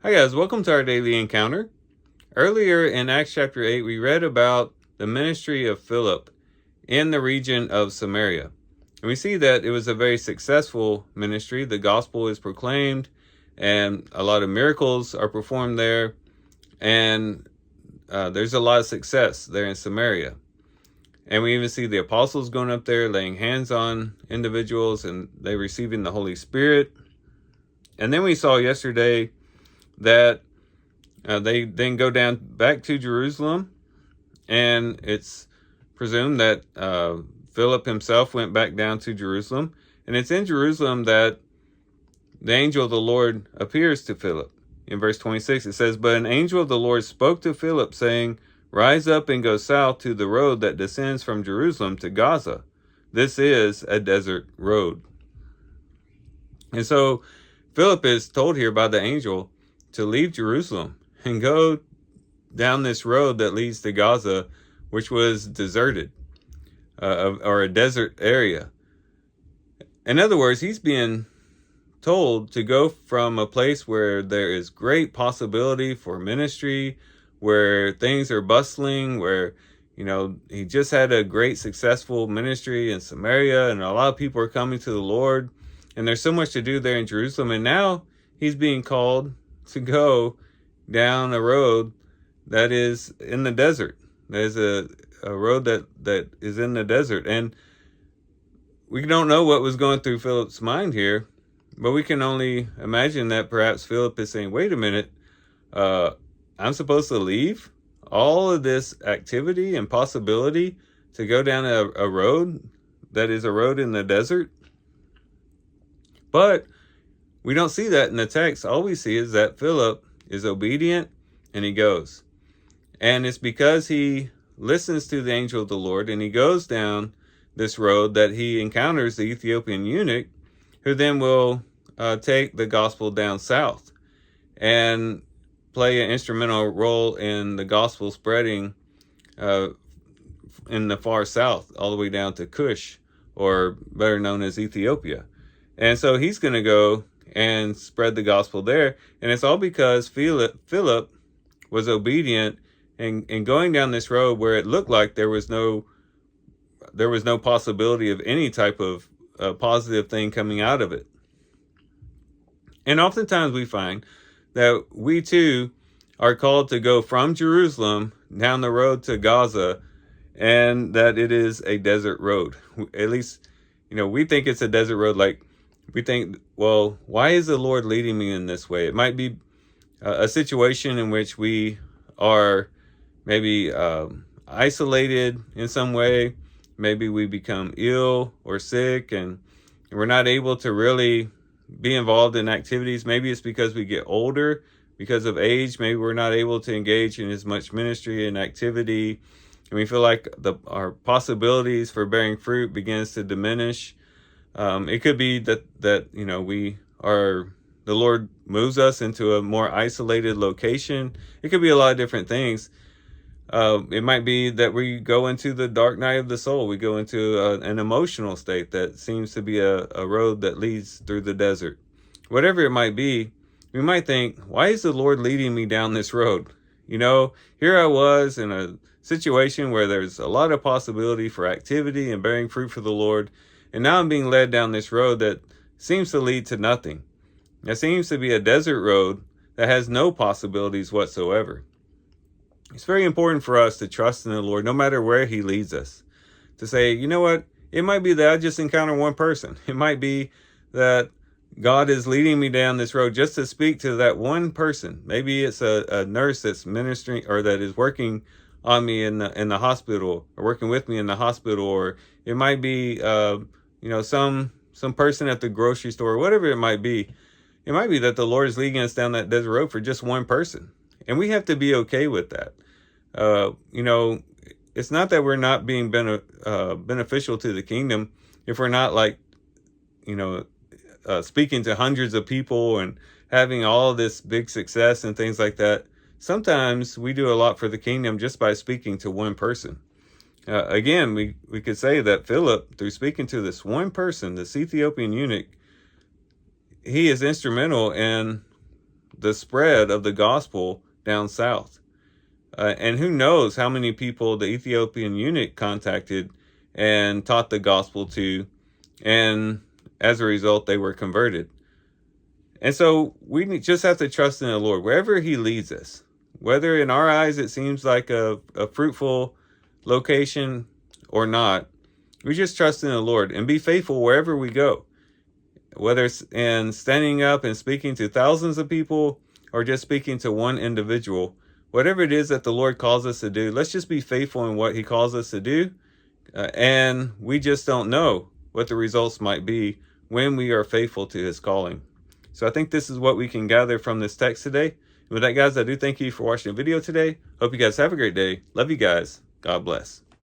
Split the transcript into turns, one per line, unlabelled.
Hi guys, welcome to our daily encounter. Earlier in Acts chapter 8, we read about the ministry of Philip in the region of Samaria. And we see that it was a very successful ministry. The gospel is proclaimed and a lot of miracles are performed there. And there's a lot of success there in Samaria. And we even see the apostles going up there, laying hands on individuals and they receiving the Holy Spirit. And then we saw yesterday that they then go down back to Jerusalem, and it's presumed that Philip himself went back down to Jerusalem. And it's in Jerusalem that the angel of the Lord appears to Philip. In verse 26, it says, "But an angel of the Lord spoke to Philip, saying, 'Rise up and go south to the road that descends from Jerusalem to Gaza. This is a desert road.'" And so Philip is told here by the angel to leave Jerusalem and go down this road that leads to Gaza, which was deserted, or a desert area. In other words, he's being told to go from a place where there is great possibility for ministry, where things are bustling, where, he just had a great successful ministry in Samaria and a lot of people are coming to the Lord. And there's so much to do there in Jerusalem. And now he's being called to go down a road that is in the desert. There's a road that is in the desert. And we don't know what was going through Philip's mind here, but we can only imagine that perhaps Philip is saying, wait a minute, I'm supposed to leave all of this activity and possibility to go down a road that is a road in the desert? But we don't see that in the text. All we see is that Philip is obedient and he goes. And it's because he listens to the angel of the Lord and he goes down this road that he encounters the Ethiopian eunuch, who then will take the gospel down south and play an instrumental role in the gospel spreading in the far south, all the way down to Cush, or better known as Ethiopia. And so he's going to go and spread the gospel there. And it's all because Philip was obedient and going down this road where it looked like there was no possibility of any type of positive thing coming out of it. And oftentimes we find that we too are called to go from Jerusalem down the road to Gaza, and that it is a desert road. At least, we think it's a desert road. Like, we think, well, why is the Lord leading me in this way? It might be a situation in which we are maybe isolated in some way. Maybe we become ill or sick and we're not able to really be involved in activities. Maybe it's because we get older, because of age. Maybe we're not able to engage in as much ministry and activity, and we feel like our possibilities for bearing fruit begins to diminish. It could be that the Lord moves us into a more isolated location. It could be a lot of different things. It might be that we go into the dark night of the soul. We go into an emotional state that seems to be a road that leads through the desert. Whatever it might be, we might think, why is the Lord leading me down this road? Here I was in a situation where there's a lot of possibility for activity and bearing fruit for the Lord. And now I'm being led down this road that seems to lead to nothing. That seems to be a desert road that has no possibilities whatsoever. It's very important for us to trust in the Lord, no matter where he leads us. To say, you know what? It might be that I just encounter one person. It might be that God is leading me down this road just to speak to that one person. Maybe it's a nurse that's ministering or that is working on me in the hospital, or working with me in the hospital, or it might be some person at the grocery store, whatever it might be. It might be that the Lord is leading us down that desert road for just one person, and we have to be okay with that. It's not that we're not being beneficial to the kingdom if we're not speaking to hundreds of people and having all this big success and things like that. Sometimes we do a lot for the kingdom just by speaking to one person. Again, we could say that Philip, through speaking to this one person, this Ethiopian eunuch, he is instrumental in the spread of the gospel down south. And who knows how many people the Ethiopian eunuch contacted and taught the gospel to, and as a result, they were converted. And so we just have to trust in the Lord wherever he leads us. Whether in our eyes it seems like a fruitful location or not, we just trust in the Lord and be faithful wherever we go. Whether it's in standing up and speaking to thousands of people or just speaking to one individual, whatever it is that the Lord calls us to do, let's just be faithful in what he calls us to do. And we just don't know what the results might be when we are faithful to his calling. So I think this is what we can gather from this text today. With that, guys, I do thank you for watching the video today. Hope you guys have a great day. Love you guys. God bless.